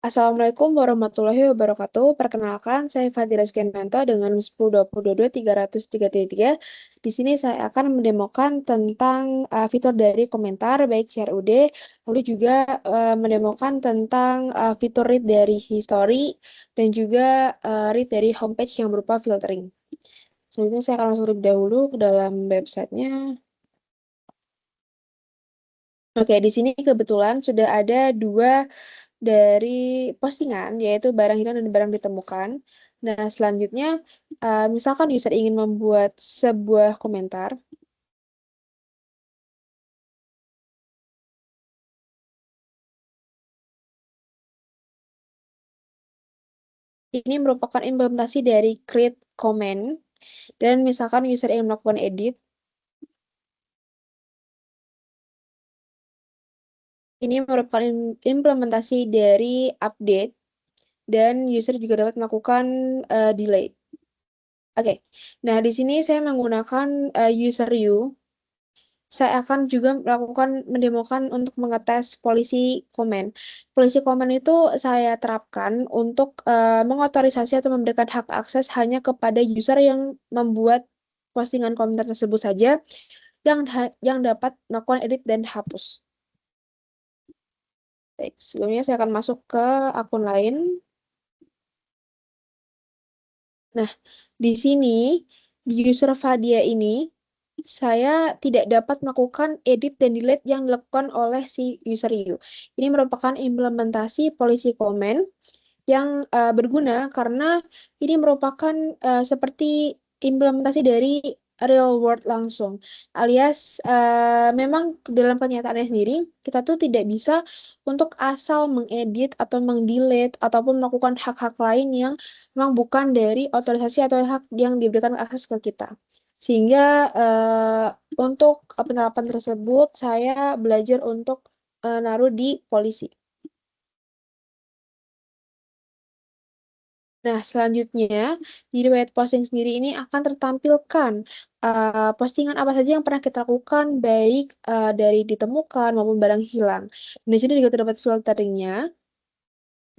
Assalamualaikum warahmatullahi wabarakatuh. Perkenalkan, saya Fadila Skenanto dengan 10.22.333. Di sini saya akan mendemokan tentang fitur dari komentar, baik CRUD, lalu juga mendemokan tentang fitur read dari history, dan juga read dari homepage yang berupa filtering. Selanjutnya saya akan masuk terlebih dahulu ke dalam websitenya. Oke, di sini kebetulan sudah ada dua dari postingan, yaitu barang hilang dan barang ditemukan. Nah, selanjutnya, misalkan user ingin membuat sebuah komentar, ini merupakan implementasi dari create comment, dan misalkan user ingin melakukan edit, ini merupakan implementasi dari update, dan user juga dapat melakukan delete. Oke, nah di sini saya menggunakan user you. Saya akan juga melakukan mendemokan untuk mengetes polisi komen. Polisi komen itu saya terapkan untuk mengotorisasi atau memberikan hak akses hanya kepada user yang membuat postingan komentar tersebut saja yang dapat melakukan edit dan hapus. Baik, sebelumnya saya akan masuk ke akun lain. Nah, di sini di user Fadia ini saya tidak dapat melakukan edit dan delete yang dilakukan oleh si user you. Ini merupakan implementasi policy comment yang berguna karena ini merupakan seperti implementasi dari real world langsung. Alias memang dalam kenyataannya sendiri kita tuh tidak bisa untuk asal mengedit atau mengdelete ataupun melakukan hak-hak lain yang memang bukan dari otorisasi atau hak yang diberikan akses ke kita. Sehingga untuk penerapan tersebut saya belajar untuk naruh di polisi. Nah, selanjutnya di riwayat posting sendiri ini akan tertampilkan postingan apa saja yang pernah kita lakukan, baik dari ditemukan maupun barang hilang. Di sini juga terdapat filteringnya.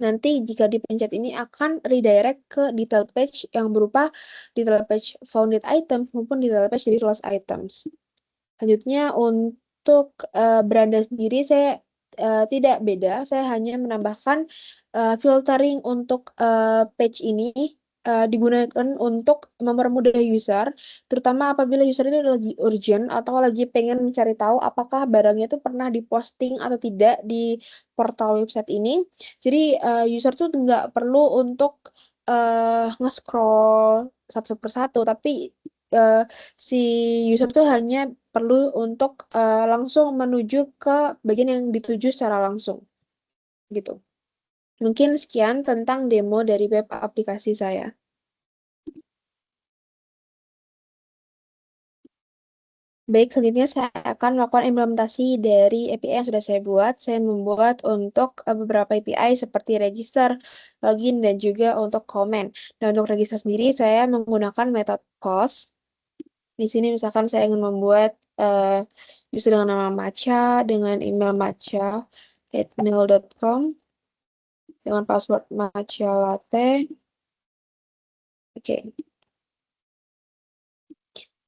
Nanti jika dipencet ini akan redirect ke detail page yang berupa detail page founded item maupun detail page dari lost items. Selanjutnya untuk beranda sendiri saya tidak beda, saya hanya menambahkan filtering untuk page ini digunakan untuk mempermudah user, terutama apabila user itu lagi urgent atau lagi pengen mencari tahu apakah barangnya itu pernah diposting atau tidak di portal website ini. Jadi user tuh nggak perlu untuk nge-scroll satu persatu, tapi uh, si user tuh hanya perlu untuk langsung menuju ke bagian yang dituju secara langsung gitu. Mungkin sekian tentang demo dari web aplikasi saya. Baik, selanjutnya saya akan melakukan implementasi dari API yang sudah saya buat. Saya membuat untuk beberapa API seperti register, login, dan juga untuk comment. Dan untuk register sendiri, saya menggunakan metode post. Di sini misalkan saya ingin membuat user dengan nama Macha, dengan email macha@mail.com, dengan password matcha latte. Oke.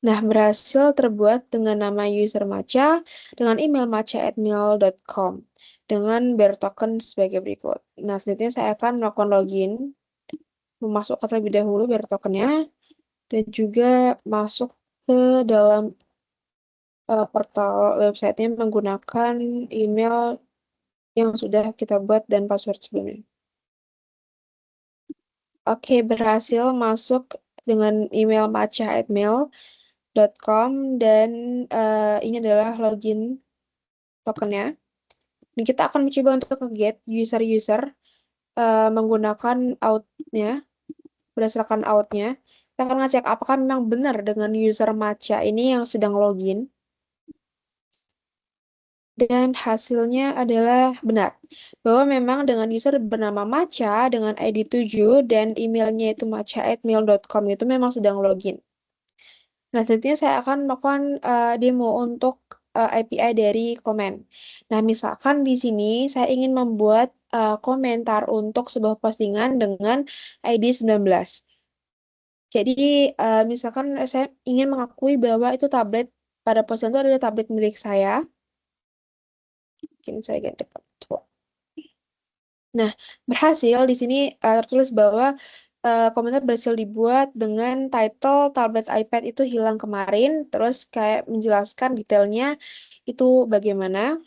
Nah, berhasil terbuat dengan nama user Macha, dengan email matcha@mail.com, dengan bear token sebagai berikut. Nah, selanjutnya saya akan melakukan login, memasukkan terlebih dahulu bear tokennya, dan juga masuk ke dalam portal websitenya menggunakan email yang sudah kita buat dan password sebelumnya. Oke, berhasil masuk dengan email matcha@mail.com, dan ini adalah login tokennya. Dan kita akan mencoba untuk ke-get user-user menggunakan out-nya, berdasarkan out-nya. Kita akan ngecek apakah memang benar dengan user Matcha ini yang sedang login. Dan hasilnya adalah benar. Bahwa memang dengan user bernama Matcha dengan ID 7 dan emailnya itu matcha@mail.com itu memang sedang login. Nah, selanjutnya saya akan melakukan demo untuk API dari komen. Nah, misalkan di sini saya ingin membuat komentar untuk sebuah postingan dengan ID 19. Jadi, misalkan saya ingin mengakui bahwa itu tablet pada postingan itu adalah tablet milik saya. Mungkin saya ganti foto. Nah, berhasil di sini tertulis bahwa komentar berhasil dibuat dengan title tablet iPad itu hilang kemarin, terus kayak menjelaskan detailnya itu bagaimana.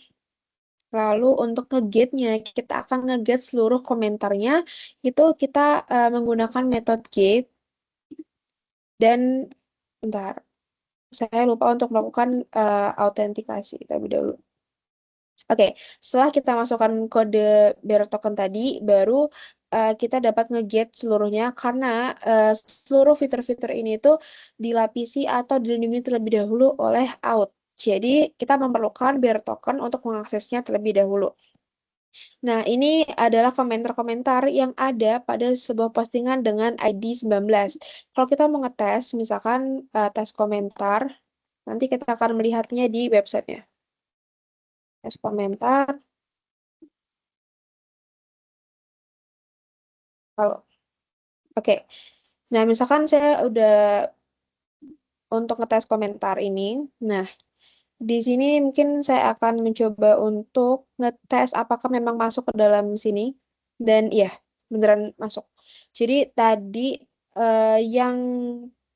Lalu untuk nge-gate-nya, kita akan nge-gate seluruh komentarnya itu kita menggunakan metode gate dan bentar, saya lupa untuk melakukan autentikasi terlebih dahulu. Oke, setelah kita masukkan kode bearer token tadi, baru kita dapat nge-get seluruhnya karena seluruh fitur-fitur ini itu dilapisi atau dilindungi terlebih dahulu oleh auth. Jadi, kita memerlukan bearer token untuk mengaksesnya terlebih dahulu. Nah, ini adalah komentar-komentar yang ada pada sebuah postingan dengan ID 19. Kalau kita mau ngetes, misalkan tes komentar, nanti kita akan melihatnya di websitenya. Tes komentar. Kalau Oke. Nah, misalkan saya udah untuk ngetes komentar ini. Nah, di sini mungkin saya akan mencoba untuk ngetes apakah memang masuk ke dalam sini. Dan iya, beneran masuk. Jadi tadi yang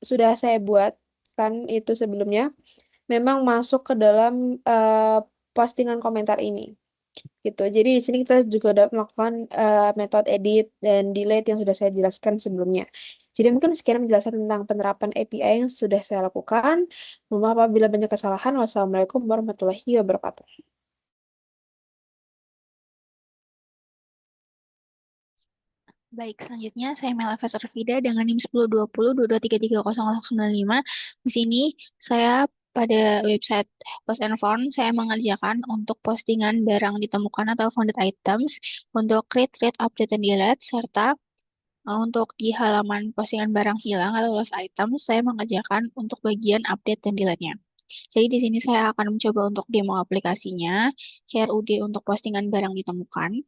sudah saya buat kan itu sebelumnya memang masuk ke dalam postingan komentar ini gitu. Jadi di sini kita juga dapat melakukan metode edit dan delete yang sudah saya jelaskan sebelumnya. Jadi mungkin sekian penjelasan tentang penerapan API yang sudah saya lakukan. Mohon maaf apabila banyak kesalahan. Wassalamualaikum warahmatullahi wabarakatuh. Baik, selanjutnya saya Meleva Fida dengan NIM 102022330095. Di sini saya pada website Post and Found saya mengerjakan untuk postingan barang ditemukan atau founded items untuk create, read, update, dan delete serta untuk di halaman postingan barang hilang atau lost items saya mengerjakan untuk bagian update dan delete-nya. Jadi di sini saya akan mencoba untuk demo aplikasinya, CRUD untuk postingan barang ditemukan.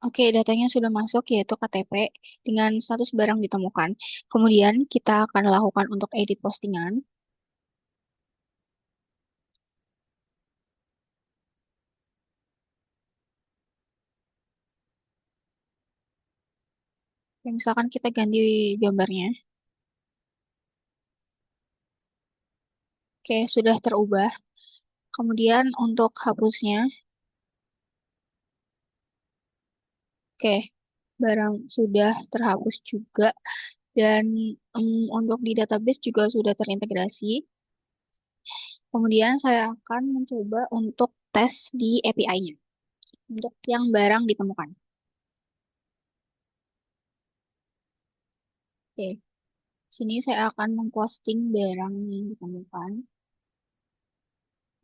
Oke, datanya sudah masuk yaitu KTP dengan status barang ditemukan. Kemudian kita akan lakukan untuk edit postingan. Ya, misalkan kita ganti gambarnya. Oke, sudah terubah. Kemudian untuk hapusnya, oke, barang sudah terhapus juga. Dan untuk di database juga sudah terintegrasi. Kemudian saya akan mencoba untuk tes di API-nya untuk yang barang ditemukan. Oke, sini saya akan memposting barang yang ditemukan.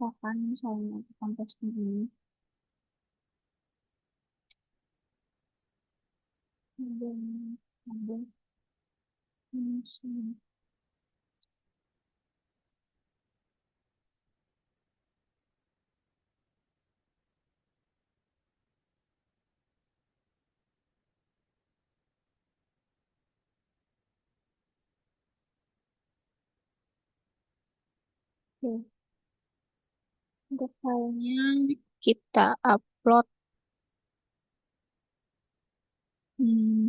Akan saya melakukan posting ini. Dan, dan, dan, Oke, untuk filenya kita upload. Hmm,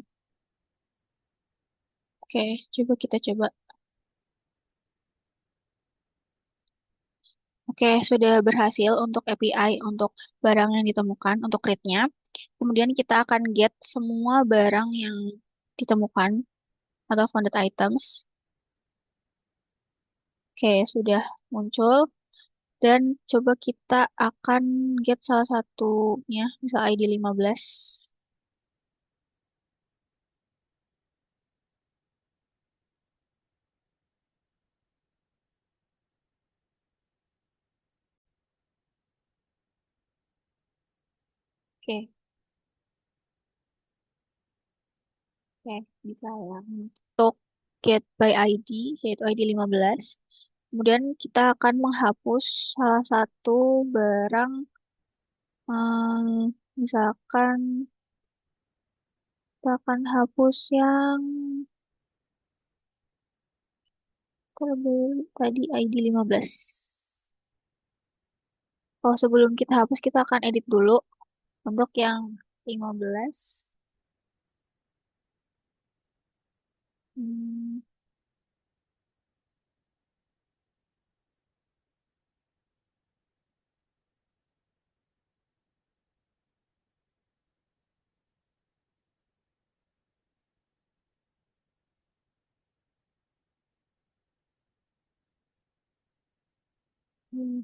oke, coba kita coba. Oke, sudah berhasil untuk API untuk barang yang ditemukan untuk rate-nya. Kemudian kita akan get semua barang yang ditemukan atau founded items. Oke, sudah muncul. Dan coba kita akan get salah satunya, misal ID 15. Oke, oke, bisa ya. Untuk get by ID, yaitu ID 15. Kemudian kita akan menghapus salah satu barang, misalkan kita akan hapus yang terbeli tadi ID 15. Oh, sebelum kita hapus, kita akan edit dulu untuk yang 15. Hmm, hmm,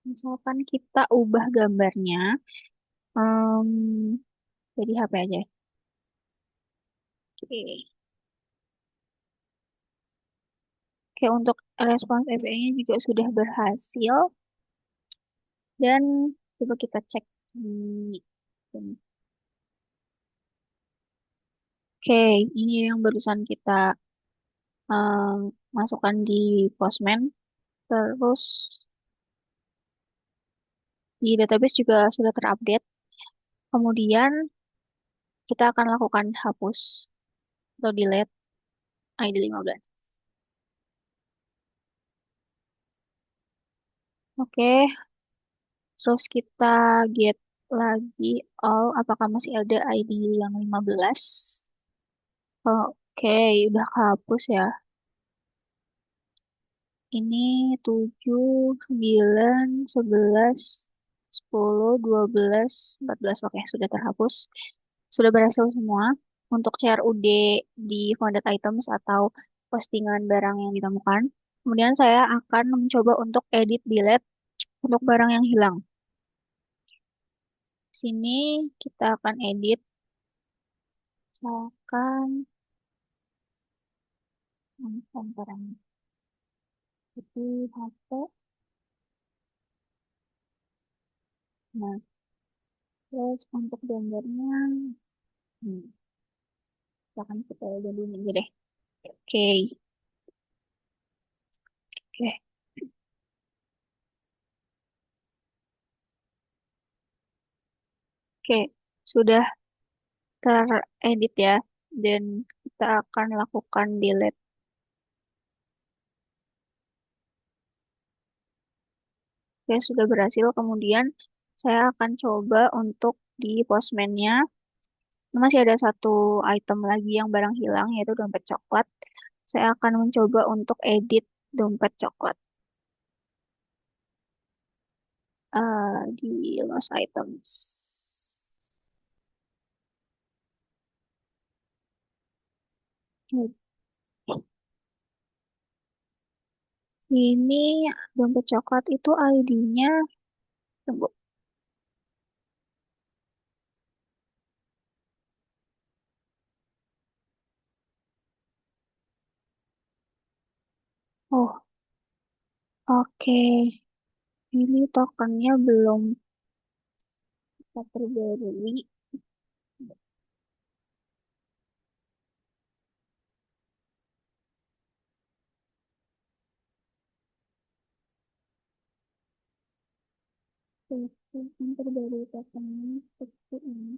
Misalkan kita ubah gambarnya, em, jadi HP aja. Oke. Oke, untuk respons API-nya juga sudah berhasil. Dan coba kita cek di... Oke, ini yang barusan kita masukkan di Postman. Terus di database juga sudah terupdate. Kemudian kita akan lakukan hapus atau delete ID 15. Oke, terus kita get lagi all apakah masih ada ID yang 15. Oke, udah kehapus ya. Ini 7, 9, 11, 10, 12, 14. Oke, sudah terhapus. Sudah berhasil semua. Untuk CRUD di founded items atau postingan barang yang ditemukan. Kemudian saya akan mencoba untuk edit delete untuk barang yang hilang. Sini kita akan edit. Misalkan barang itu HP. Nah, terus untuk gambarnya, hmm, misalkan kita jadi ini aja deh. Oke, oke, oke. Sudah teredit ya. Dan kita akan lakukan delete. Oke, sudah berhasil. Kemudian saya akan coba untuk di postman-nya. Masih ada satu item lagi yang barang hilang, yaitu dompet coklat. Saya akan mencoba untuk edit dompet coklat di lost items. Ini dompet coklat itu ID-nya, tunggu. Oh, oke. Ini tokennya belum terperbarui. Yang terbaru tokennya seperti ini.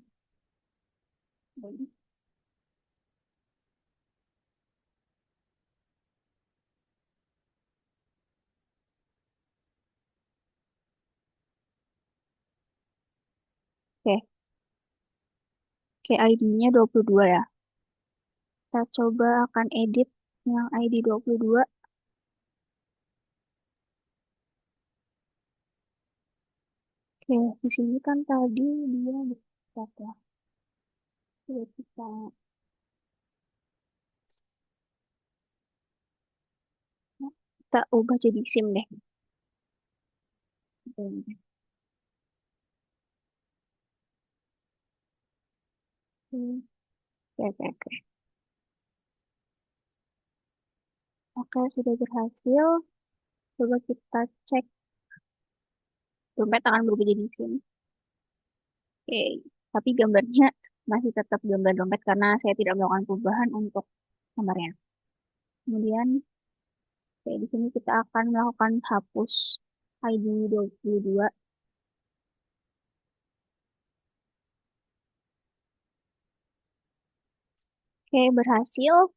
Oke, oke ID-nya 22 ya. Kita coba akan edit yang ID 22. Oke, di sini kan tadi dia dekat ya. Coba kita ubah jadi SIM deh. Oke, oke. Oke, sudah berhasil. Coba kita cek dompet akan berubah jadi sini. Oke, tapi gambarnya masih tetap gambar dompet karena saya tidak melakukan perubahan untuk nomornya. Kemudian, oke, di sini kita akan melakukan hapus ID 22. Oke, berhasil.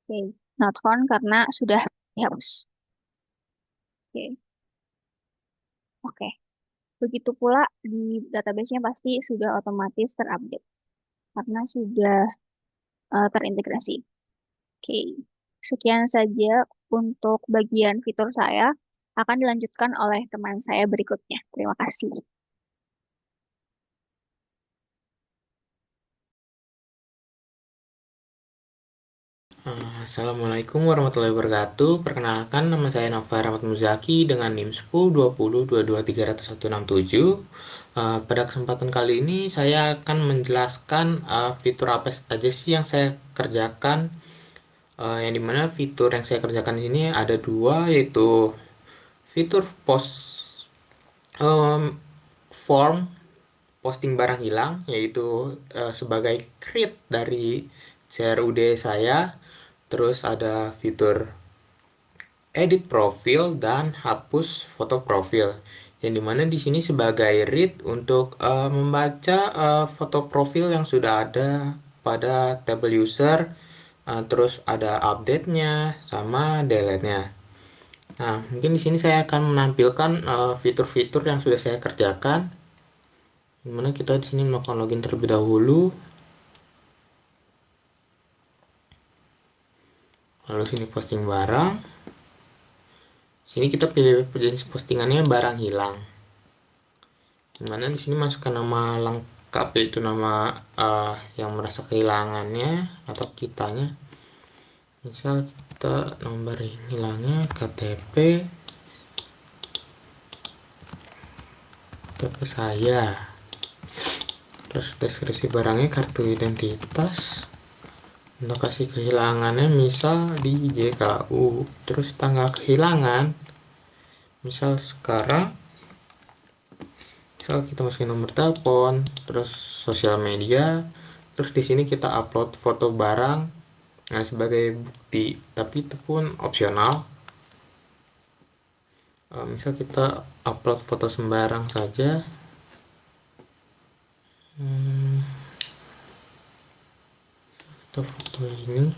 Oke, not found karena sudah dihapus. Oke, oke. Begitu pula di database-nya pasti sudah otomatis terupdate karena sudah terintegrasi. Oke, sekian saja untuk bagian fitur saya. Akan dilanjutkan oleh teman saya berikutnya. Terima kasih. Assalamualaikum warahmatullahi wabarakatuh. Perkenalkan, nama saya Nova Rahmat Muzaki dengan NIM 1020223167. Pada kesempatan kali ini saya akan menjelaskan fitur apa saja sih yang saya kerjakan. Yang dimana fitur yang saya kerjakan di sini ada dua, yaitu fitur form posting barang hilang, yaitu sebagai create dari CRUD saya. Terus ada fitur edit profil dan hapus foto profil, yang dimana di sini sebagai read untuk membaca foto profil yang sudah ada pada tabel user. Terus ada update-nya sama delete-nya. Nah, mungkin di sini saya akan menampilkan fitur-fitur yang sudah saya kerjakan. Dimana kita di sini melakukan login terlebih dahulu. Lalu sini posting barang. Sini kita pilih jenis postingannya barang hilang. Dimana di sini masukkan nama lengkap, yaitu nama yang merasa kehilangannya atau kitanya. Misal kita nomor hilangnya KTP saya. Terus deskripsi barangnya kartu identitas. Lokasi kehilangannya misal di JKU. Terus tanggal kehilangan misal sekarang. Misal kita masukin nomor telepon, terus sosial media, terus di sini kita upload foto barang sebagai bukti, tapi itu pun opsional. Misal kita upload foto sembarang saja. Kita foto ini.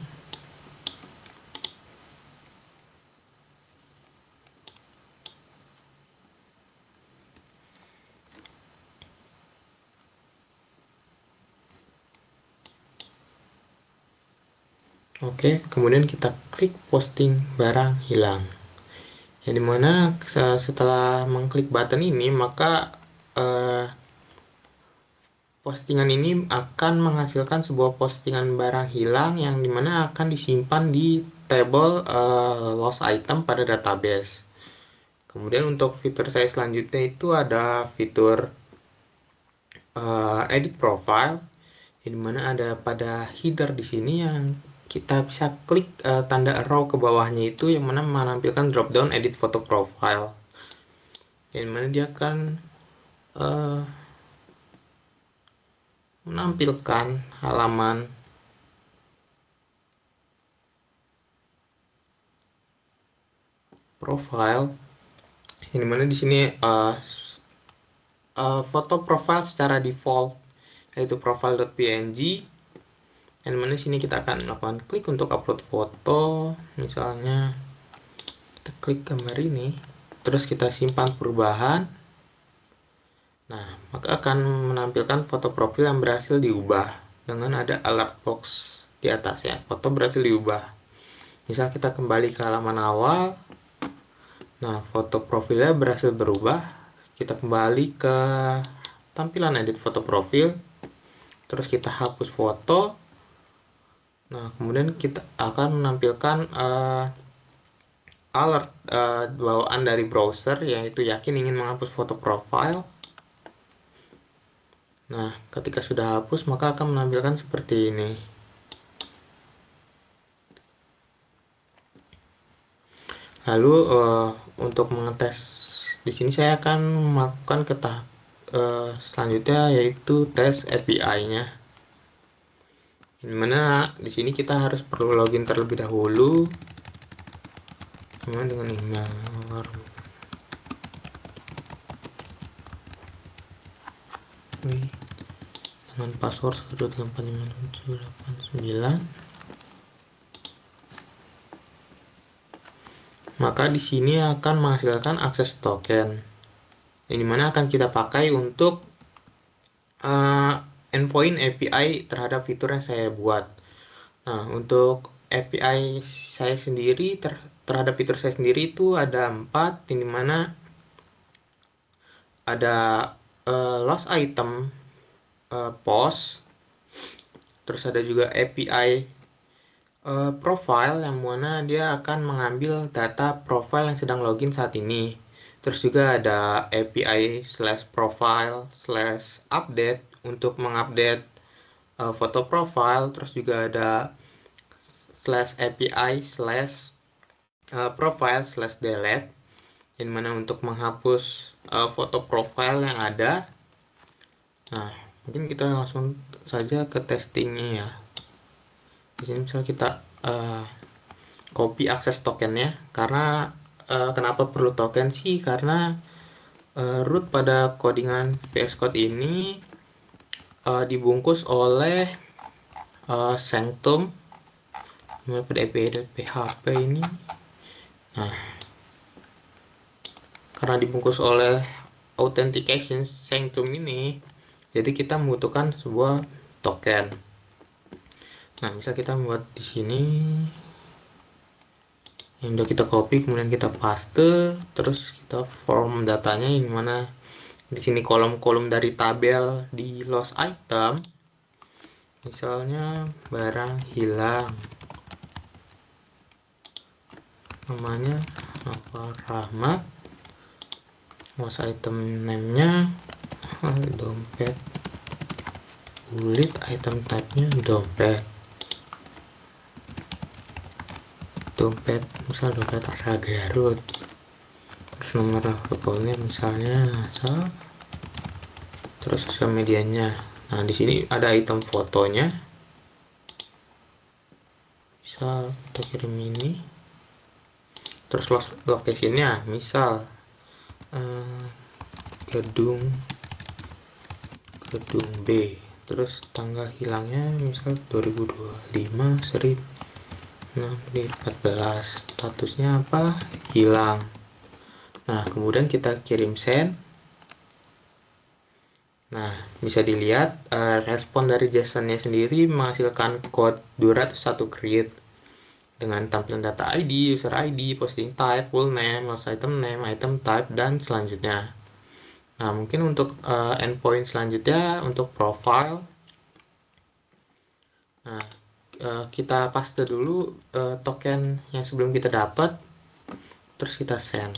Oke, kemudian kita klik posting barang hilang. Yang dimana setelah mengklik button ini, maka postingan ini akan menghasilkan sebuah postingan barang hilang yang dimana akan disimpan di tabel lost item pada database. Kemudian untuk fitur saya selanjutnya itu ada fitur edit profile, yang dimana ada pada header di sini yang kita bisa klik tanda arrow ke bawahnya itu, yang mana menampilkan drop down edit photo profile, yang mana dia akan menampilkan halaman profile, yang dimana di sini foto profile secara default yaitu profile.png, yang dimana di sini kita akan melakukan klik untuk upload foto. Misalnya kita klik gambar ini, terus kita simpan perubahan. Nah, maka akan menampilkan foto profil yang berhasil diubah dengan ada alert box di atas ya, foto berhasil diubah. Misal kita kembali ke halaman awal. Nah, foto profilnya berhasil berubah. Kita kembali ke tampilan edit foto profil. Terus kita hapus foto. Nah, kemudian kita akan menampilkan alert bawaan dari browser, yaitu yakin ingin menghapus foto profile. Nah, ketika sudah hapus, maka akan menampilkan seperti ini. Lalu untuk mengetes di sini saya akan melakukan ke tahap selanjutnya, yaitu tes API-nya. Dimana di sini kita harus perlu login terlebih dahulu, dengan email dengan password 123456789. Maka di sini akan menghasilkan akses token, yang dimana akan kita pakai untuk endpoint API terhadap fitur yang saya buat. Nah, untuk API saya sendiri terhadap fitur saya sendiri itu ada 4, yang dimana ada lost item post, terus ada juga API profile, yang mana dia akan mengambil data profile yang sedang login saat ini. Terus juga ada API/profile/update untuk mengupdate foto profile. Terus juga ada /API/profile/delete, yang mana untuk menghapus foto profile yang ada. Nah, mungkin kita langsung saja ke testingnya ya. Di sini misalnya kita copy akses tokennya, karena kenapa perlu token sih? Karena root pada codingan VS Code ini dibungkus oleh sanctum php ini. Nah, karena dibungkus oleh authentication sanctum ini, jadi kita membutuhkan sebuah token. Nah, misal kita buat di sini yang udah kita copy, kemudian kita paste, terus kita form datanya, yang mana di sini kolom-kolom dari tabel di lost item, misalnya barang hilang, namanya apa, Rahmat, lost item name-nya dompet kulit, item type-nya dompet, misal dompet asal Garut. Terus nomor teleponnya misalnya asal, terus sosial medianya. Nah, di sini ada item fotonya, misal kita kirim ini. Terus location-nya misal gedung B. Terus tanggal hilangnya misal 2025/14. Statusnya apa? Hilang. Nah, kemudian kita kirim send. Nah, bisa dilihat respon dari JSON-nya sendiri menghasilkan code 201 create dengan tampilan data ID, user ID, posting type, full name, lost item name, item type, dan selanjutnya. Nah, mungkin untuk endpoint selanjutnya untuk profile. Nah, kita paste dulu token yang sebelum kita dapat, terus kita send.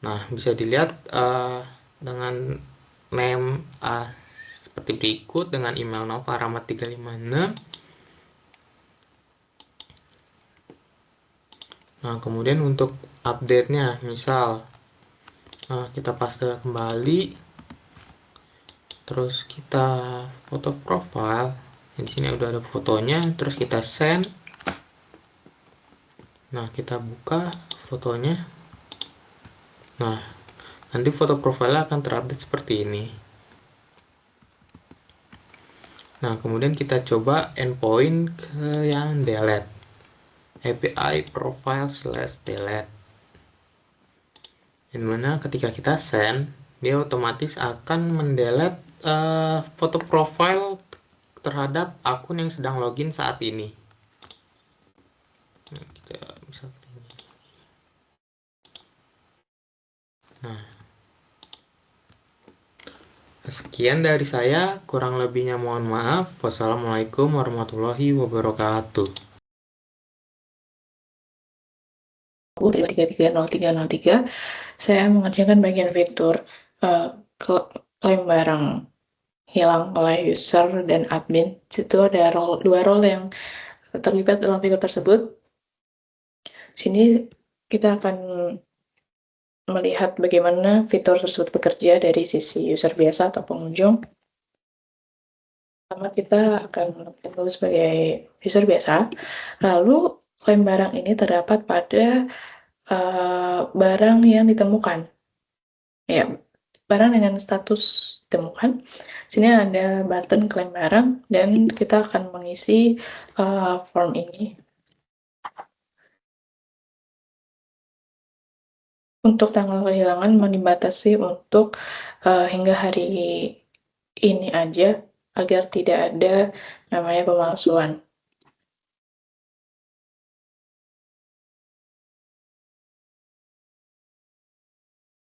Nah, bisa dilihat dengan name seperti berikut, dengan email novaramat356. Nah, kemudian untuk update-nya, misal kita paste kembali, terus kita foto profile. Di sini udah ada fotonya, terus kita send. Nah, kita buka fotonya. Nah, nanti foto profile akan terupdate seperti ini. Nah, kemudian kita coba endpoint ke yang delete, API profile/delete, yang mana ketika kita send, dia otomatis akan mendelete foto profile terhadap akun yang sedang login saat ini. Nah, kita bisa sekian dari saya, kurang lebihnya mohon maaf. Wassalamualaikum warahmatullahi wabarakatuh. dari 330303, saya mengerjakan bagian fitur klaim barang hilang oleh user dan admin. Situ ada dua role yang terlibat dalam fitur tersebut. Sini kita akan melihat bagaimana fitur tersebut bekerja dari sisi user biasa atau pengunjung. Pertama kita akan dulu sebagai user biasa, lalu klaim barang ini terdapat pada barang yang ditemukan. Ya, barang dengan status ditemukan. Sini ada button klaim barang dan kita akan mengisi form ini. Untuk tanggal kehilangan dibatasi untuk hingga hari ini aja agar tidak ada namanya pemalsuan.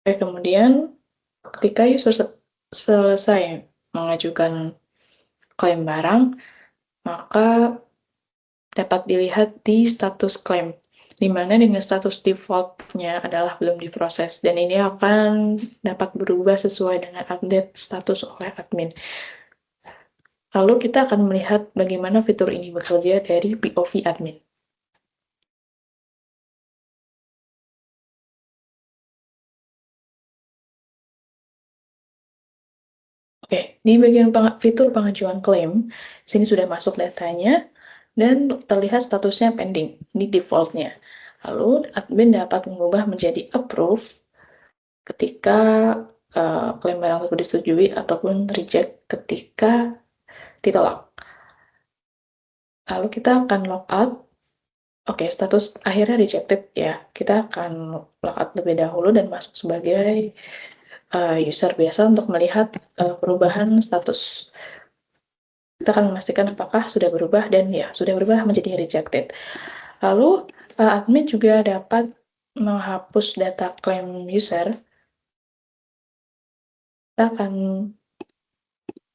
Oke, kemudian ketika user selesai mengajukan klaim barang, maka dapat dilihat di status klaim, di mana dengan status default-nya adalah belum diproses, dan ini akan dapat berubah sesuai dengan update status oleh admin. Lalu kita akan melihat bagaimana fitur ini bekerja dari POV admin. Oke, di bagian fitur pengajuan klaim, sini sudah masuk datanya, dan terlihat statusnya pending di default-nya. Lalu, admin dapat mengubah menjadi approve ketika klaim barang tersebut disetujui ataupun reject ketika ditolak. Lalu kita akan logout. Oke, status akhirnya rejected ya. Kita akan logout lebih dahulu dan masuk sebagai user biasa untuk melihat perubahan status. Kita akan memastikan apakah sudah berubah, dan ya, sudah berubah menjadi rejected. Lalu, admin juga dapat menghapus data klaim user. Kita akan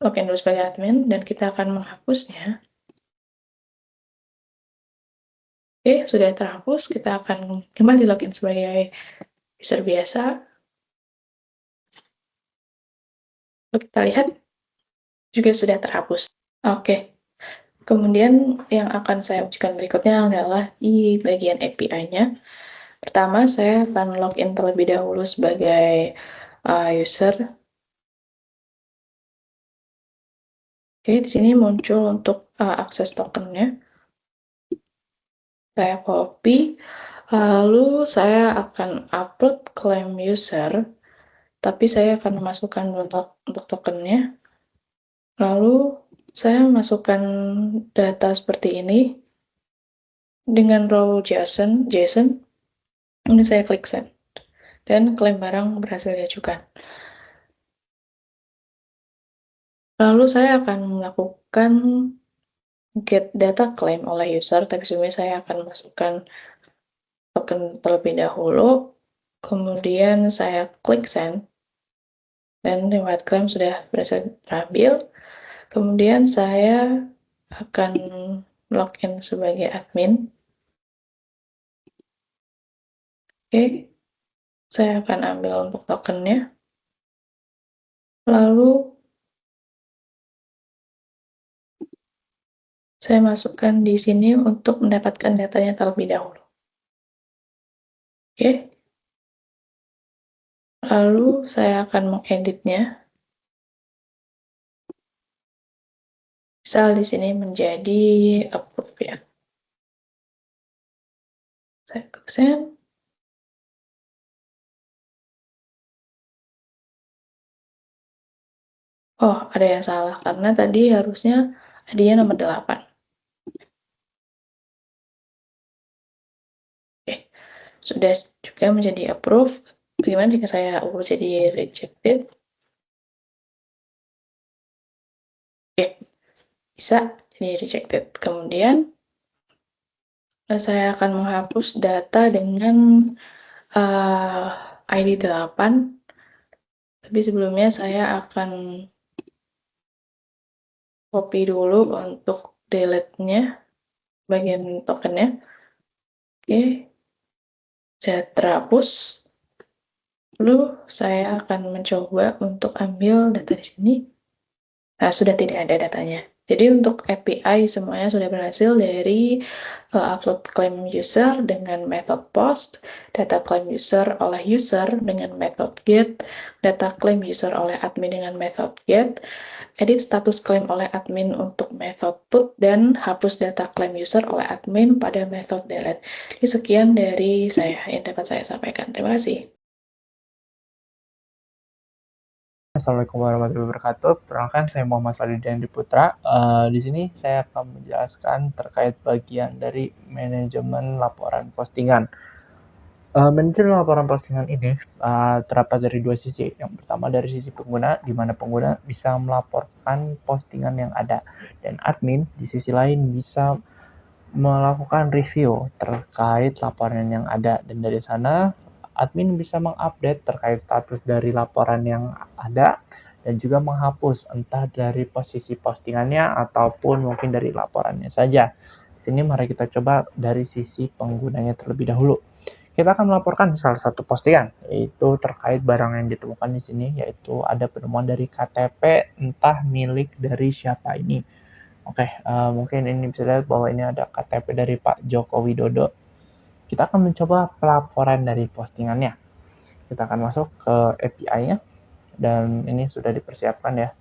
login dulu sebagai admin, dan kita akan menghapusnya. Oke, sudah terhapus. Kita akan kembali login sebagai user biasa. Lalu kita lihat juga sudah terhapus. Oke, kemudian yang akan saya ujikan berikutnya adalah di bagian API-nya. Pertama, saya akan login terlebih dahulu sebagai user. Oke, di sini muncul untuk akses tokennya. Saya copy, lalu saya akan upload klaim user, tapi saya akan memasukkan untuk tokennya. Lalu saya masukkan data seperti ini dengan row JSON. Ini saya klik send, dan klaim barang berhasil diajukan. Lalu saya akan melakukan get data claim oleh user, tapi sebelumnya saya akan masukkan token terlebih dahulu. Kemudian saya klik send, dan reward claim sudah berhasil terambil. Kemudian saya akan login sebagai admin. Oke, saya akan ambil untuk tokennya. Lalu saya masukkan di sini untuk mendapatkan datanya terlebih dahulu. Oke. Lalu saya akan mengeditnya. Misal di sini menjadi approve ya. Saya klik send. Oh, ada yang salah karena tadi harusnya ID-nya nomor 8. Oke, sudah juga menjadi approve. Bagaimana jika saya ubah jadi rejected? Oke, bisa jadi rejected. Kemudian saya akan menghapus data dengan ID 8. Tapi sebelumnya saya akan copy dulu untuk delete-nya bagian tokennya. Oke, Saya terhapus. Lalu saya akan mencoba untuk ambil data di sini. Nah, sudah tidak ada datanya. Jadi untuk API semuanya sudah berhasil dari upload claim user dengan method post, data claim user oleh user dengan method get, data claim user oleh admin dengan method get, edit status claim oleh admin untuk method put, dan hapus data claim user oleh admin pada method delete. Jadi sekian dari saya yang dapat saya sampaikan. Terima kasih. Assalamualaikum warahmatullahi wabarakatuh. Perkenalkan, saya Muhammad Fadlian Putra. Di sini saya akan menjelaskan terkait bagian dari manajemen laporan postingan. Manajemen laporan postingan ini terdapat dari dua sisi. Yang pertama dari sisi pengguna, di mana pengguna bisa melaporkan postingan yang ada, dan admin di sisi lain bisa melakukan review terkait laporan yang ada, dan dari sana admin bisa mengupdate terkait status dari laporan yang ada dan juga menghapus entah dari posisi postingannya ataupun mungkin dari laporannya saja. Di sini mari kita coba dari sisi penggunanya terlebih dahulu. Kita akan melaporkan salah satu postingan, yaitu terkait barang yang ditemukan di sini, yaitu ada penemuan dari KTP entah milik dari siapa ini. Oke, mungkin ini bisa lihat bahwa ini ada KTP dari Pak Joko Widodo. Kita akan mencoba pelaporan dari postingannya. Kita akan masuk ke API-nya, dan ini sudah dipersiapkan ya.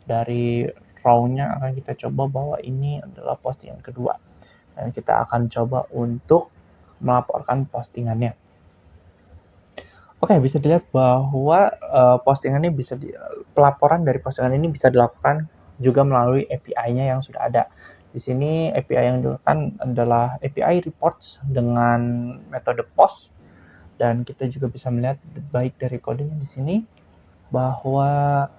Dari raw-nya akan kita coba bahwa ini adalah postingan kedua. Dan kita akan coba untuk melaporkan postingannya. Oke, bisa dilihat bahwa postingannya pelaporan dari postingan ini bisa dilakukan juga melalui API-nya yang sudah ada. Di sini API yang digunakan adalah API reports dengan metode post, dan kita juga bisa melihat baik dari kodenya di sini bahwa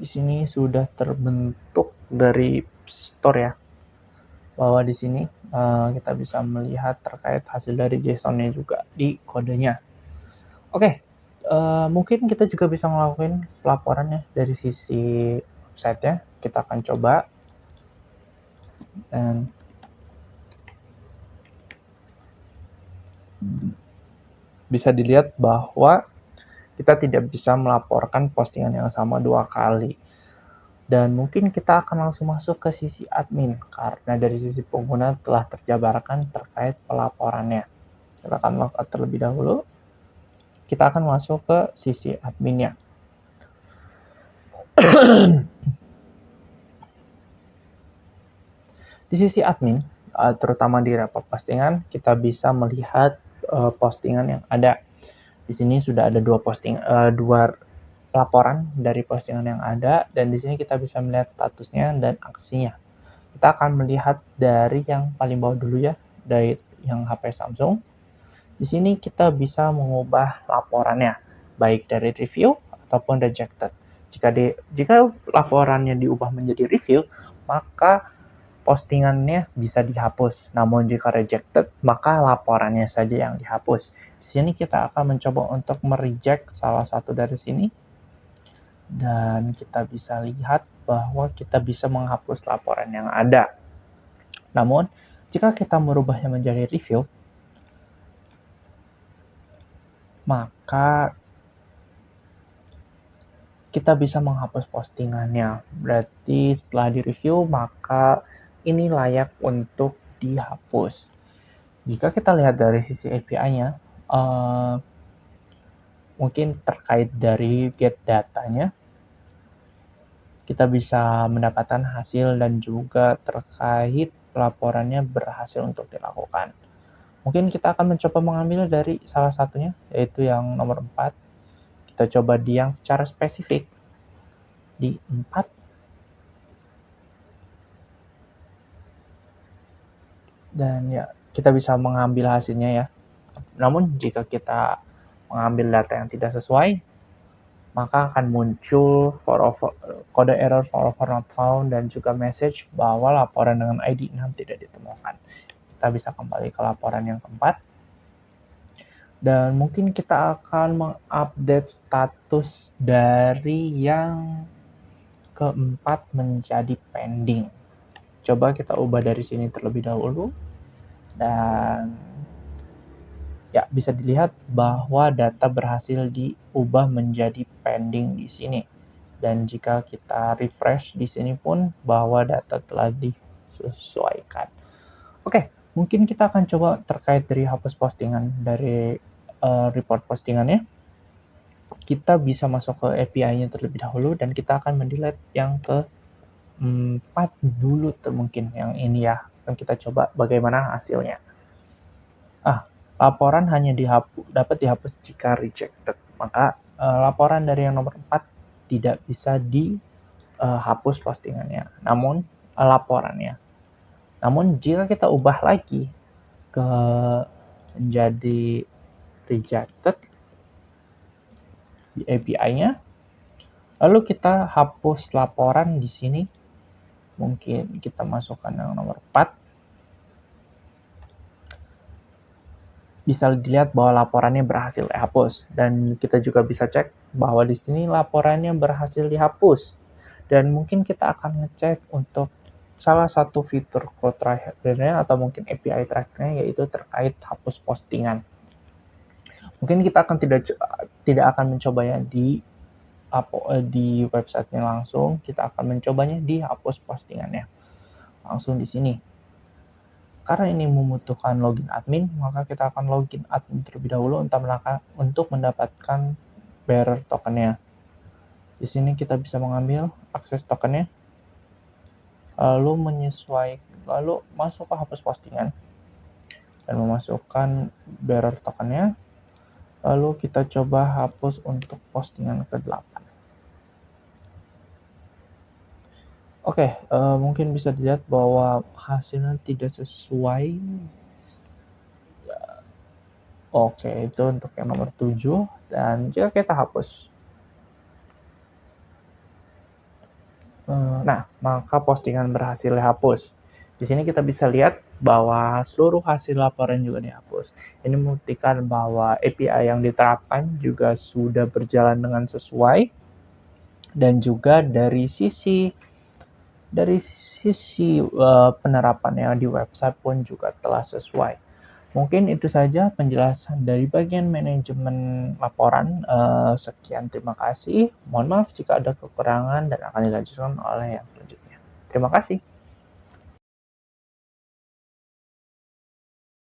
di sini sudah terbentuk dari store ya. Bahwa di sini kita bisa melihat terkait hasil dari JSON-nya juga di kodenya. Oke, mungkin kita juga bisa ngelakuin pelaporannya dari sisi website-nya. Kita akan coba, dan bisa dilihat bahwa kita tidak bisa melaporkan postingan yang sama dua kali. Dan mungkin kita akan langsung masuk ke sisi admin, karena dari sisi pengguna telah terjabarkan terkait pelaporannya. Kita akan login terlebih dahulu. Kita akan masuk ke sisi adminnya. Di sisi admin, terutama di report postingan, kita bisa melihat postingan yang ada. Di sini sudah ada dua laporan dari postingan yang ada, dan di sini kita bisa melihat statusnya dan aksinya. Kita akan melihat dari yang paling bawah dulu ya, dari yang HP Samsung. Di sini kita bisa mengubah laporannya, baik dari review ataupun rejected. Jika laporannya diubah menjadi review, maka postingannya bisa dihapus. Namun jika rejected, maka laporannya saja yang dihapus. Di sini kita akan mencoba untuk mereject salah satu dari sini, dan kita bisa lihat bahwa kita bisa menghapus laporan yang ada. Namun, jika kita merubahnya menjadi review, maka kita bisa menghapus postingannya. Berarti setelah di-review, maka ini layak untuk dihapus. Jika kita lihat dari sisi API-nya, mungkin terkait dari get datanya, kita bisa mendapatkan hasil dan juga terkait pelaporannya berhasil untuk dilakukan. Mungkin kita akan mencoba mengambil dari salah satunya, yaitu yang nomor 4. Kita coba di yang secara spesifik di 4. Dan ya, kita bisa mengambil hasilnya ya. Namun jika kita mengambil data yang tidak sesuai, maka akan muncul kode error for not found dan juga message bahwa laporan dengan ID 6 tidak ditemukan. Kita bisa kembali ke laporan yang keempat. Dan mungkin kita akan mengupdate status dari yang keempat menjadi pending. Coba kita ubah dari sini terlebih dahulu. Dan ya, bisa dilihat bahwa data berhasil diubah menjadi pending di sini. Dan jika kita refresh di sini pun bahwa data telah disesuaikan. Oke, mungkin kita akan coba terkait dari hapus postingan dari report postingannya. Kita bisa masuk ke API-nya terlebih dahulu dan kita akan mendelete yang ke 4 dulu mungkin yang ini ya. Dan kita coba bagaimana hasilnya. Laporan hanya dapat dihapus jika rejected. Maka laporan dari yang nomor 4 tidak bisa dihapus postingannya. Namun laporannya. Namun jika kita ubah lagi ke menjadi rejected di API-nya, lalu kita hapus laporan di sini. Mungkin kita masukkan yang nomor 4. Bisa dilihat bahwa laporannya berhasil dihapus, dan kita juga bisa cek bahwa di sini laporannya berhasil dihapus. Dan mungkin kita akan ngecek untuk salah satu fitur code terakhirnya atau mungkin API terakhirnya, yaitu terkait hapus postingan. Mungkin kita akan tidak akan mencobanya di websitenya langsung, kita akan mencobanya di hapus postingannya langsung di sini. Karena ini membutuhkan login admin, maka kita akan login admin terlebih dahulu untuk mendapatkan bearer tokennya. Di sini kita bisa mengambil akses tokennya, lalu masuk ke hapus postingan dan memasukkan bearer tokennya. Lalu kita coba hapus untuk postingan ke-8. Oke, mungkin bisa dilihat bahwa hasilnya tidak sesuai. Oke, itu untuk yang nomor 7. Dan jika kita hapus, nah, maka postingan berhasil dihapus. Di sini kita bisa lihat bahwa seluruh hasil laporan juga dihapus. Ini membuktikan bahwa API yang diterapkan juga sudah berjalan dengan sesuai, dan juga dari sisi penerapannya di website pun juga telah sesuai. Mungkin itu saja penjelasan dari bagian manajemen laporan. Sekian, terima kasih. Mohon maaf jika ada kekurangan dan akan dilanjutkan oleh yang selanjutnya. Terima kasih.